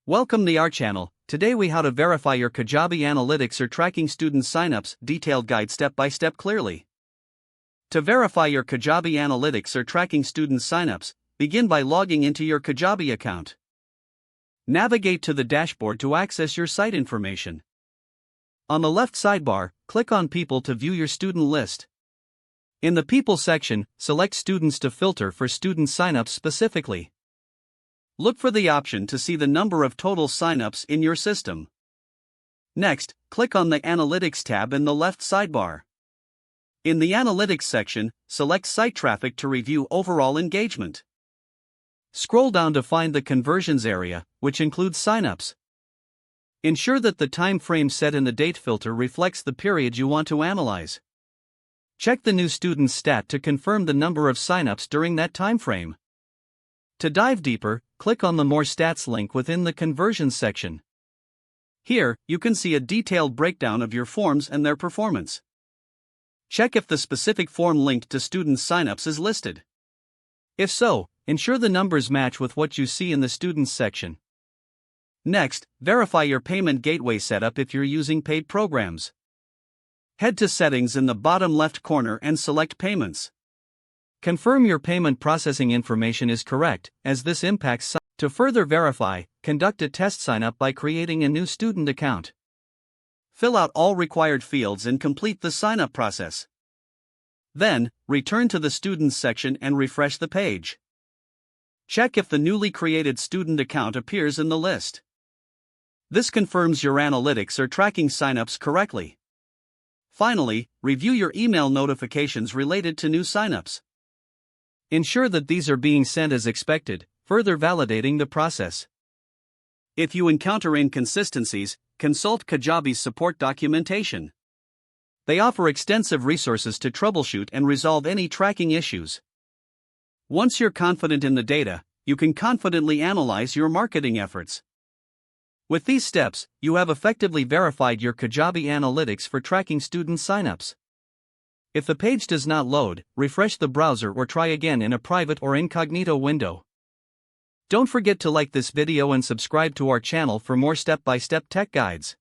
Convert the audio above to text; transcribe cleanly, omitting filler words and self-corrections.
Welcome to our channel. Today we how to verify your Kajabi analytics or tracking student signups, detailed guide step by step clearly. To verify your Kajabi analytics or tracking student signups, begin by logging into your Kajabi account. Navigate to the dashboard to access your site information. On the left sidebar, click on People to view your student list. In the People section, select Students to filter for student signups specifically. Look for the option to see the number of total signups in your system. Next, click on the Analytics tab in the left sidebar. In the Analytics section, select Site Traffic to review overall engagement. Scroll down to find the Conversions area, which includes signups. Ensure that the time frame set in the date filter reflects the period you want to analyze. Check the new student stat to confirm the number of signups during that time frame. To dive deeper, click on the More Stats link within the Conversions section. Here, you can see a detailed breakdown of your forms and their performance. Check if the specific form linked to student signups is listed. If so, ensure the numbers match with what you see in the Students section. Next, verify your payment gateway setup if you're using paid programs. Head to Settings in the bottom left corner and select Payments. Confirm your payment processing information is correct, as this impacts. To further verify, conduct a test signup by creating a new student account. Fill out all required fields and complete the signup process. Then, return to the Students section and refresh the page. Check if the newly created student account appears in the list. This confirms your analytics are tracking signups correctly. Finally, review your email notifications related to new signups. Ensure that these are being sent as expected, further validating the process. If you encounter inconsistencies, consult Kajabi's support documentation. They offer extensive resources to troubleshoot and resolve any tracking issues. Once you're confident in the data, you can confidently analyze your marketing efforts. With these steps, you have effectively verified your Kajabi analytics for tracking student signups. If the page does not load, refresh the browser or try again in a private or incognito window. Don't forget to like this video and subscribe to our channel for more step-by-step tech guides.